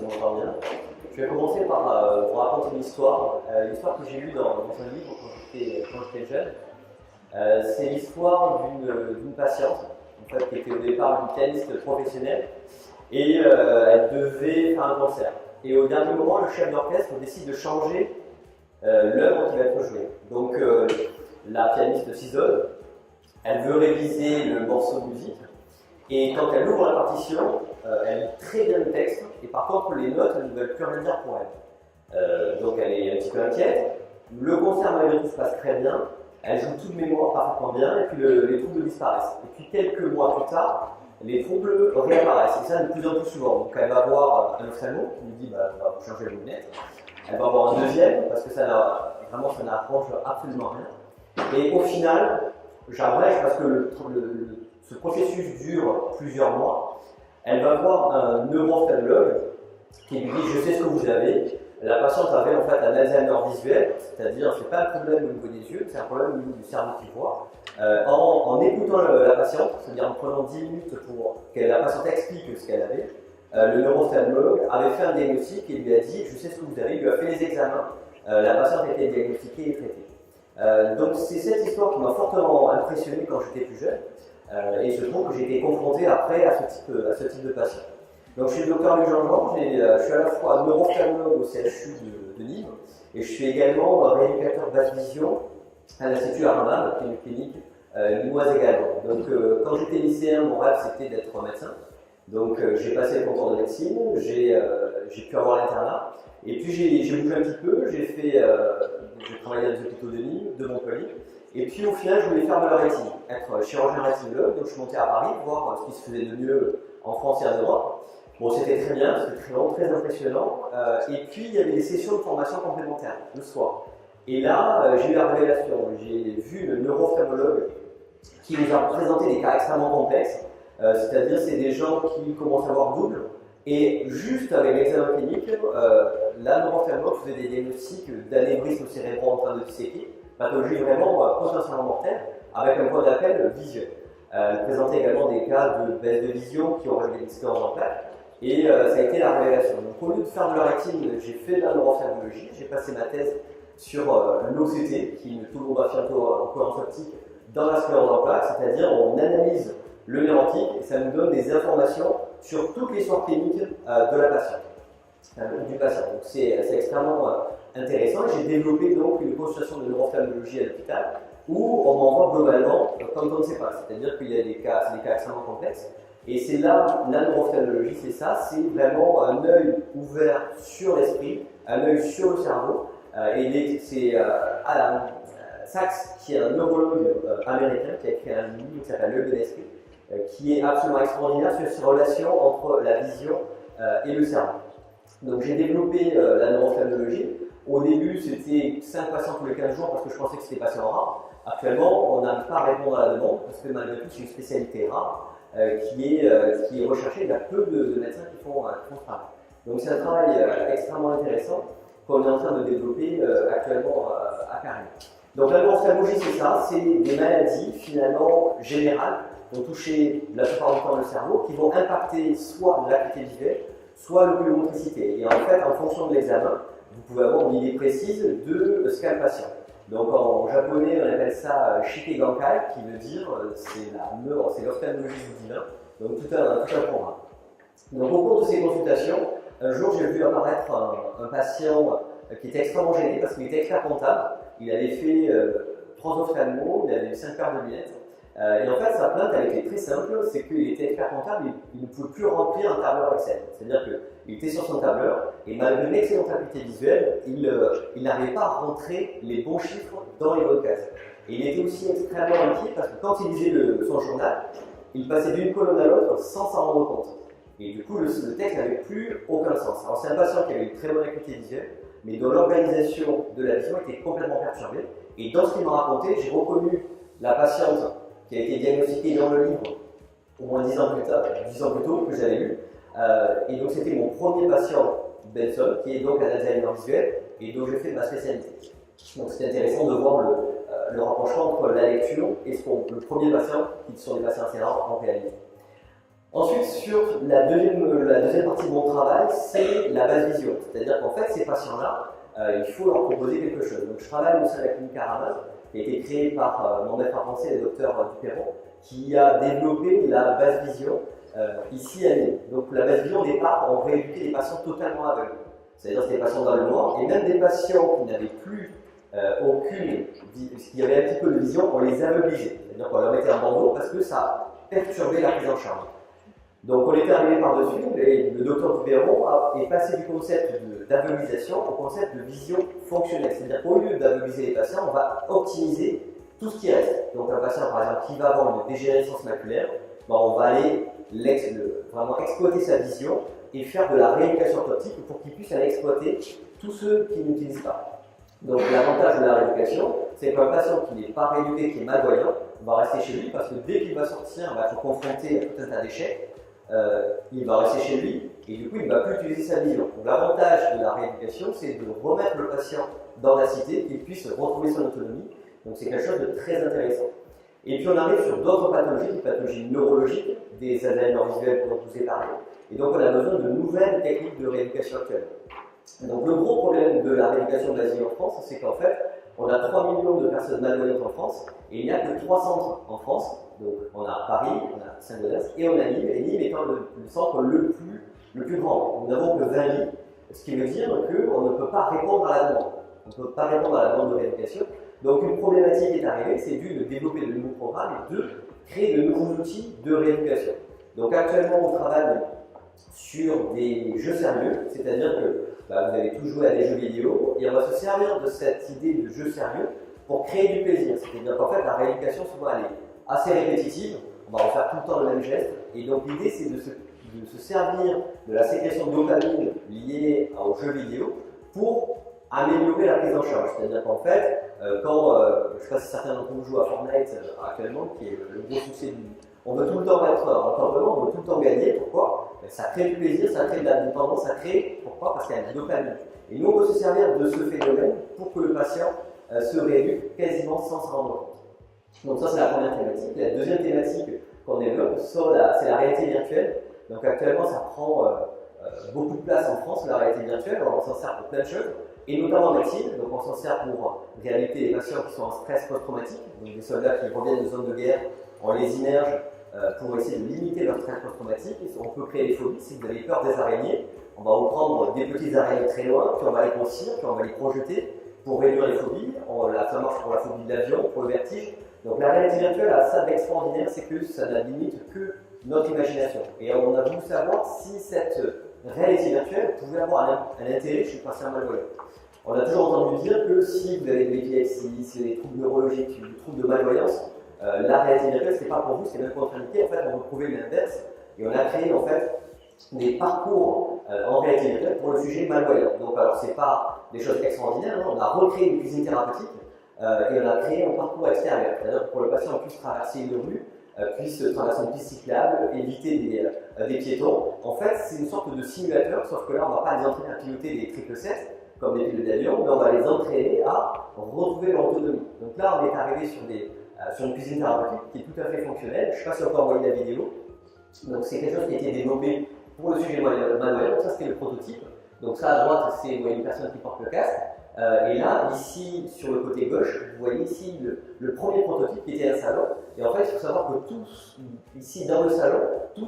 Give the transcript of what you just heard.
m'entend bien. Je vais commencer par vous raconter une histoire que j'ai lue dans un livre quand j'étais jeune. C'est l'histoire d'une patiente en fait, qui était au départ une pianiste professionnelle et elle devait faire un concert. Et au dernier moment, le chef d'orchestre décide de changer l'œuvre qui va être jouée. Donc la pianiste s'isole, elle veut réviser le morceau de musique. Et quand elle ouvre la partition, elle lit très bien le texte, et par contre les notes elles ne veulent plus rien dire pour elle. Donc elle est un petit peu inquiète. Le concert malgré tout se passe très bien, elle joue tout de mémoire parfaitement bien, et puis les troubles disparaissent. Et puis quelques mois plus tard, les troubles réapparaissent, et ça de plus en plus souvent. Donc elle va voir un ophtalmo qui lui dit bah, on va vous changer vos lunettes. Elle va voir un deuxième, parce que ça n'arrange absolument rien. Et au final, j'abrège parce que ce processus dure plusieurs mois. Elle va voir un neuro-ophtalmologue qui lui dit « Je sais ce que vous avez ». La patiente avait en fait un Alzheimer visuel, c'est-à-dire ce n'est pas un problème au niveau des yeux, c'est un problème au niveau du cerveau qui voit. En écoutant la patiente, c'est-à-dire en prenant 10 minutes pour que la patiente explique ce qu'elle avait, le neuro-ophtalmologue avait fait un diagnostic et lui a dit « Je sais ce que vous avez », il lui a fait les examens. La patiente a été diagnostiquée et traitée. Donc c'est cette histoire qui m'a fortement impressionné quand j'étais plus jeune. Et il se trouve que j'ai été confronté après à ce type de patient. Donc je suis le docteur Luc Jean-Jean, je suis à la fois neuro-ophtalmologue au CHU de Nîmes et je suis également rééducateur basse vision à l'Institut Armand, qui est une clinique limoise également. Donc quand j'étais lycéen, mon rêve c'était d'être médecin. Donc j'ai passé le concours de médecine, j'ai pu avoir l'internat et puis j'ai bougé un petit peu, j'ai travaillé dans les hôpitaux de Nîmes, de Montpellier. Et puis au final, je voulais faire de la rétine, être chirurgien rétinologue, donc je suis monté à Paris voir ce qui se faisait de mieux en France et en Europe. Bon, c'était très bien, c'était vraiment très impressionnant. Et puis il y avait des sessions de formation complémentaires le soir. Et là, j'ai eu la révélation. J'ai vu le neuro-ophtalmologue qui nous a présenté des cas extrêmement complexes. C'est-à-dire, c'est des gens qui commencent à voir double. Et juste avec l'examen clinique, la neuro-ophtalmologue faisait des diagnostics d'anévrisme cérébral en train de disséquer. Pathologie vraiment potentiellement mortelle, avec un point d'appel visuel. Elle présentait également des cas de baisse de vision qui auraient des scléroses en plaques, et ça a été la révélation. Donc au lieu de faire de la rétine, j'ai fait de la neuro-ophtalmologie, j'ai passé ma thèse sur l'OCT, qui est une tomographie en cohérence optique dans la sclérose en plaques, c'est-à-dire on analyse le nerf optique et ça nous donne des informations sur toute l'histoire clinique de la patiente. Du patient. Donc c'est extrêmement intéressant. J'ai développé donc une consultation de neuro-ophtalmologie à l'hôpital où on m'envoie globalement quand on ne sait pas. C'est-à-dire qu'il y a des cas extrêmement complexes. Et c'est là, la neuro-ophtalmologie, c'est ça, c'est vraiment un œil ouvert sur l'esprit, un œil sur le cerveau. C'est Alan Sachs, qui est un neurologue américain, qui a écrit un livre qui s'appelle L'œil de l'esprit, qui est absolument extraordinaire sur ces relations entre la vision et le cerveau. Donc j'ai développé la neuro-ophtalmologie. Au début, c'était 5 patients tous les 15 jours parce que je pensais que c'était patient rare. Actuellement, on n'arrive pas à répondre à la demande parce que malgré tout, c'est une spécialité rare qui est recherchée. Il y a peu de médecins qui font ce travail. Donc c'est un travail extrêmement intéressant qu'on est en train de développer actuellement à Paris. Donc la neuro-ophtalmologie, c'est ça, c'est des maladies finalement générales qui vont toucher la plupart du temps le cerveau, qui vont impacter soit l'acuité visuelle, soit l'oculomotricité. Et en fait, en fonction de l'examen, vous pouvez avoir une idée précise de ce qu'a le patient. Donc en japonais, on appelle ça Shikegankai, qui veut dire c'est l'ophtalmologie du divin, donc tout un programme. Donc au cours de ces consultations, un jour j'ai vu apparaître un patient qui était extrêmement gêné parce qu'il était expert comptable. Il avait fait 3 ophtalmos, il avait 5 paires de lunettes. Et en fait, sa plainte elle était très simple, c'est qu'il était expert comptable, il ne pouvait plus remplir un tableur Excel. C'est-à-dire qu'il était sur son tableur, et malgré une excellente acuité visuelle, il n'arrivait pas à rentrer les bons chiffres dans les bonnes cases. Et il était aussi extrêmement inquiet parce que quand il lisait son journal, il passait d'une colonne à l'autre sans s'en rendre compte. Et du coup, le texte n'avait plus aucun sens. Alors c'est un patient qui avait une très bonne acuité visuelle, mais dont l'organisation de la vision était complètement perturbée. Et dans ce qu'il m'a raconté, j'ai reconnu la patiente qui a été diagnostiquée dans le livre au moins 10 ans plus tôt, que j'avais lu. Et donc c'était mon premier patient Benson, qui est donc un Alzheimer visuel, et dont j'ai fait ma spécialité. Donc c'est intéressant de voir le rapprochement entre la lecture et le premier patient, qui sont des patients assez rares en réalité. Ensuite, sur la deuxième partie de mon travail, c'est la base vision. C'est-à-dire qu'en fait, ces patients-là, il faut leur proposer quelque chose. Donc, je travaille au sein de la clinique Aramas, qui a été créée par mon maître à penser, le docteur Duperron, qui a développé la base vision ici à Nîmes. Donc, la base vision, au départ, on rééduquait des patients totalement aveugles. C'est-à-dire des patients dans le noir, et même des patients qui n'avaient plus qui avaient un petit peu de vision, on les aveuglait. C'est-à-dire qu'on leur mettait un bandeau parce que ça perturbait la prise en charge. Donc on était arrivé par-dessus, et le docteur Duperron est passé du concept d'aveuglisation au concept de vision fonctionnelle. C'est-à-dire qu'au lieu d'aveugliser les patients, on va optimiser tout ce qui reste. Donc un patient par exemple qui va avoir une dégénérescence maculaire, on va aller vraiment exploiter sa vision et faire de la rééducation orthoptique pour qu'il puisse aller exploiter tous ceux qui n'utilisent pas. Donc l'avantage de la rééducation, c'est qu'un patient qui n'est pas rééduqué, qui est malvoyant, va rester chez lui parce que dès qu'il va sortir, il va être confronté à tout un tas d'échecs. Il va rester chez lui et du coup il ne va plus utiliser sa vision. Donc l'avantage de la rééducation, c'est de remettre le patient dans la cité, qu'il puisse retrouver son autonomie. Donc c'est quelque chose de très intéressant. Et puis on arrive sur d'autres pathologies, des pathologies neurologiques, des Alzheimer visuels dont je vous ai parlé. Et donc on a besoin de nouvelles techniques de rééducation actuelle. Donc le gros problème de la rééducation de l'asile en France, c'est qu'en fait, on a 3 millions de personnes malvoyantes en France, et il n'y a que 3 centres en France. Donc on a Paris, on a Saint-Gaudens et on a Nîmes, et Nîmes étant le centre le plus grand. Nous n'avons que 20 lits, ce qui veut dire qu'on ne peut pas répondre à la demande. On ne peut pas répondre à la demande de rééducation. Donc une problématique est arrivée, c'est dû de développer de nouveaux programmes et de créer de nouveaux outils de rééducation. Donc actuellement, on travaille sur des jeux sérieux, c'est-à-dire que vous avez tous joué à des jeux vidéo, et on va se servir de cette idée de jeu sérieux pour créer du plaisir. C'est-à-dire qu'en fait, la rééducation, souvent, elle est assez répétitive, on va refaire tout le temps le même geste, et donc l'idée, c'est de se servir de la sécrétion de dopamine liée aux jeux vidéo pour améliorer la prise en charge. C'est-à-dire qu'en fait, je ne sais pas si certains d'entre vous jouent à Fortnite actuellement, qui est le gros succès du... On veut tout le temps être en temps on veut tout le temps gagner. Pourquoi? Ça crée du plaisir, ça crée de la dépendance, ça crée... Pourquoi? Parce qu'il y a du dopamine. Et nous, on peut se servir de ce phénomène pour que le patient se rééduque quasiment sans se rendre compte. Donc ça, c'est la première thématique. La deuxième thématique qu'on développe, c'est la réalité virtuelle. Donc actuellement, ça prend beaucoup de place en France, la réalité virtuelle. Alors, on s'en sert pour plein de choses, et notamment en médecine. Donc on s'en sert pour réhabiliter les patients qui sont en stress post-traumatique, donc des soldats qui reviennent de zones de guerre, on les immerge pour essayer de limiter leur stress post-traumatique. On peut créer des phobies. Si vous avez peur des araignées, on va vous prendre des petites araignées très loin, puis on va les grossir, puis on va les projeter pour réduire les phobies. Ça marche pour la phobie de l'avion, pour le vertige. Donc la réalité virtuelle a ça d'extraordinaire, c'est que ça n'a limite que notre imagination. Et on a voulu savoir si cette réalité virtuelle pouvait avoir un intérêt chez le patient malvoyant. On a toujours entendu dire que si vous avez de l'épilepsie, si vous avez des troubles neurologiques, des troubles de malvoyance, la réalité virtuelle, ce n'est pas pour vous, c'est même contre-indiqué. En fait, on veut prouver l'inverse. Et on a créé en fait des parcours en réalité virtuelle pour le sujet malvoyant. Donc, alors, ce n'est pas des choses extraordinaires. Hein. On a recréé une cuisine thérapeutique et on a créé un parcours extérieur. C'est-à-dire que pour le patient, on puisse traverser une rue, puisse traverser une piste cyclable, éviter des piétons. En fait, c'est une sorte de simulateur, sauf que là, on ne va pas les entraîner à piloter des 777 comme des pilotes d'avion, mais on va les entraîner à retrouver leur autonomie. Donc là, on est arrivé sur une cuisine thérapeutique qui est tout à fait fonctionnelle. Je ne sais pas si on peut envoyer la vidéo. Donc c'est quelque chose qui a été développé pour le sujet malvoyant. Donc ça, c'était le prototype. Donc ça, à droite, c'est une personne qui porte le casque. Et là, ici, sur le côté gauche, vous voyez ici le premier prototype qui était un salon. Et en fait, il faut savoir que ici, dans le salon, tout